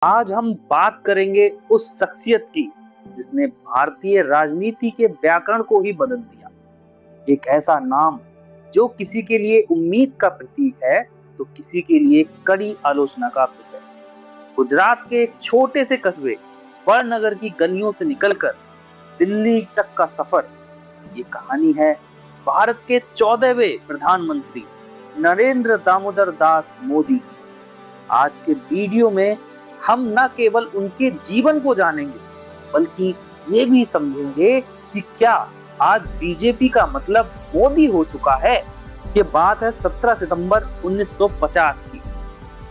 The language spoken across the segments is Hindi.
आज हम बात करेंगे उस शख्सियत की जिसने भारतीय राजनीति के व्याकरण को ही बदल दिया। एक ऐसा नाम जो किसी के लिए उम्मीद का प्रतीक है तो किसी के लिए कड़ी आलोचना का विषय। गुजरात के एक छोटे से कस्बे वड़नगर की गलियों से निकलकर दिल्ली तक का सफर, ये कहानी है भारत के 14वें प्रधानमंत्री नरेंद्र दामोदर दास मोदी की। आज के वीडियो में हम न केवल उनके जीवन को जानेंगे बल्कि ये भी समझेंगे कि क्या आज बीजेपी का मतलब मोदी हो चुका है। ये बात है 17 सितंबर 1950 की।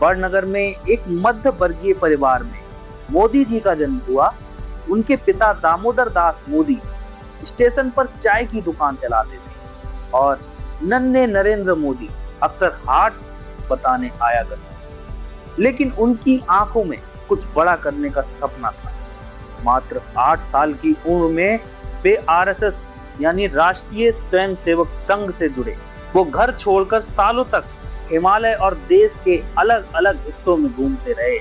वड़नगर में एक मध्य वर्गीय परिवार में मोदी जी का जन्म हुआ। उनके पिता दामोदर दास मोदी स्टेशन पर चाय की दुकान चलाते थे और नन्हे नरेंद्र मोदी अक्सर हाट बताने आया करते थे। लेकिन उनकी आंखों में कुछ बड़ा करने का सपना था। मात्र 8 साल की उम्र में वे आरएसएस यानी राष्ट्रीय स्वयंसेवक संघ से जुड़े। वो घर छोड़कर सालों तक हिमालय और देश के अलग अलग हिस्सों में घूमते रहे।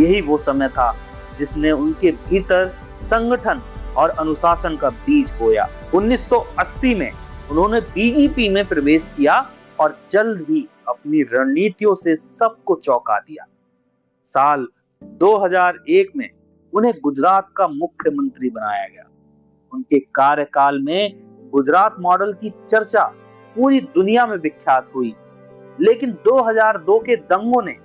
यही वो समय था जिसने उनके भीतर संगठन और अनुशासन का बीज बोया। 1980 में उन्होंने बीजेपी में प्रवेश किया और जल्द ही अपनी रणनीतियों से सबको चौंका दिया। साल 2001 में उन्हें गुजरात का मुख्यमंत्री बनाया गया। उनके कार्यकाल में गुजरात मॉडल की चर्चा पूरी दुनिया में विख्यात हुई। लेकिन 2002 के दंगों ने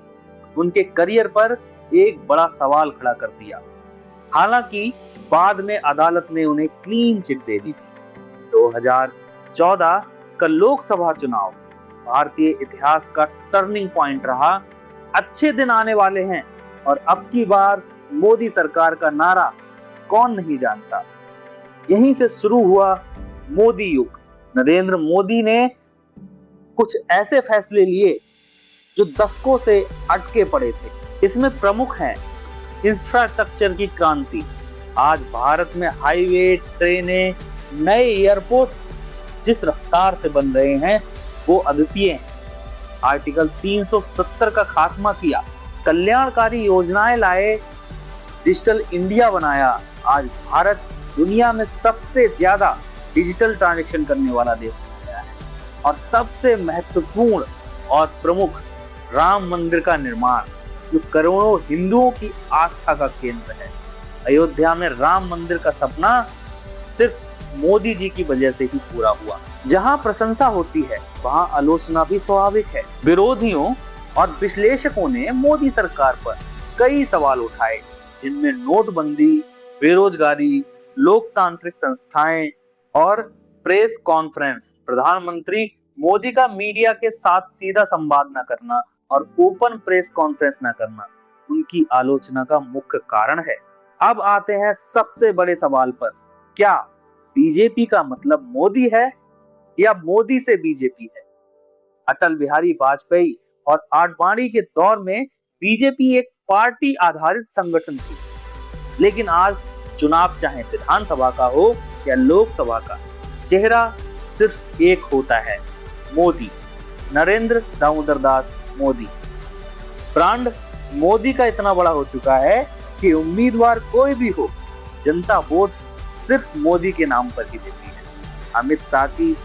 उनके करियर पर एक बड़ा सवाल खड़ा कर दिया। हालांकि बाद में अदालत ने उन्हें क्लीन चिट दे दी थी। 2014 का लोकसभा चुनाव भारतीय इतिहास का टर्निंग पॉइंट रहा। अच्छे दिन आने वाले हैं और अब की बार मोदी सरकार का नारा कौन नहीं जानता। यहीं से शुरू हुआ मोदी युग। नरेंद्र मोदी ने कुछ ऐसे फैसले लिए जो दशकों से अटके पड़े थे। इसमें प्रमुख हैं इंफ्रास्ट्रक्चर की क्रांति। आज भारत में हाईवे, ट्रेनें, नए एयरपोर्ट्स जिस रफ्तार से बन रहे हैं वो अद्वितीय हैं। आर्टिकल 370 का खात्मा किया, कल्याणकारी योजनाएं लाए, डिजिटल इंडिया बनाया। आज भारत दुनिया में सबसे ज्यादा डिजिटल ट्रांजैक्शन करने वाला देश बन गया है। और सबसे महत्वपूर्ण और प्रमुख राम मंदिर का निर्माण, जो करोड़ों हिंदुओं की आस्था का केंद्र है। अयोध्या में राम मंदिर का सपना सिर्फ मोदी जी की वजह से ही पूरा हुआ। जहां प्रशंसा होती है वहां आलोचना भी स्वाभाविक है। विरोधियों और विश्लेषकों ने मोदी सरकार पर कई सवाल उठाए, जिनमें नोटबंदी, बेरोजगारी, लोकतांत्रिक संस्थाएं और प्रेस कॉन्फ्रेंस, प्रधानमंत्री मोदी का मीडिया के साथ सीधा संवाद न करना और ओपन प्रेस कॉन्फ्रेंस न करना उनकी आलोचना का मुख्य कारण है। अब आते हैं सबसे बड़े सवाल पर, क्या बीजेपी का मतलब मोदी है या मोदी से बीजेपी है। अटल बिहारी वाजपेयी और आडवाणी के दौर में बीजेपी एक पार्टी आधारित संगठन थी। लेकिन आज चुनाव चाहे विधानसभा का हो या लोकसभा का, चेहरा सिर्फ एक होता है, मोदी, नरेंद्र दामोदर दास मोदी। ब्रांड मोदी का इतना बड़ा हो चुका है कि उम्मीदवार कोई भी हो, जनता वोट सिर्फ मोदी के नाम पर ही देती है। अमित शाह की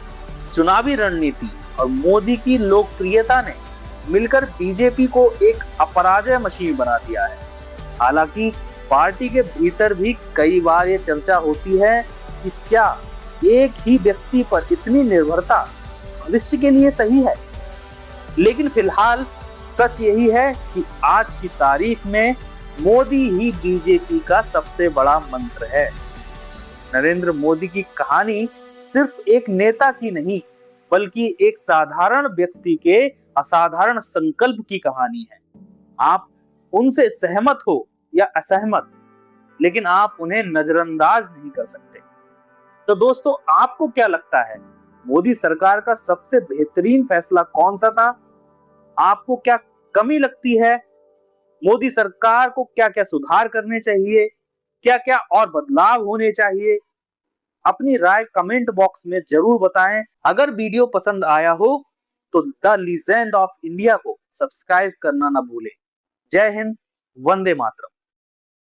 चुनावी रणनीति और मोदी की लोकप्रियता ने मिलकर बीजेपी को एक अपराजय मशीन बना दिया है। हालांकि पार्टी के भीतर भी कई बार ये चर्चा होती है कि क्या एक ही व्यक्ति पर इतनी निर्भरता भविष्य के लिए सही है। लेकिन फिलहाल सच यही है कि आज की तारीख में मोदी ही बीजेपी का सबसे बड़ा मंत्र है। नरेंद्र मोदी की कहानी सिर्फ एक नेता की नहीं बल्कि एक साधारण व्यक्ति के असाधारण संकल्प की कहानी है। आप उनसे सहमत हो या असहमत, लेकिन आप उन्हें नजरअंदाज नहीं कर सकते। तो दोस्तों, आपको क्या लगता है, मोदी सरकार का सबसे बेहतरीन फैसला कौन सा था? आपको क्या कमी लगती है? मोदी सरकार को क्या क्या सुधार करने चाहिए, क्या क्या और बदलाव होने चाहिए? अपनी राय कमेंट बॉक्स में जरूर बताएं। अगर वीडियो पसंद आया हो तो द लीजेंड ऑफ इंडिया को सब्सक्राइब करना ना भूलें। जय हिंद, वंदे मातरम।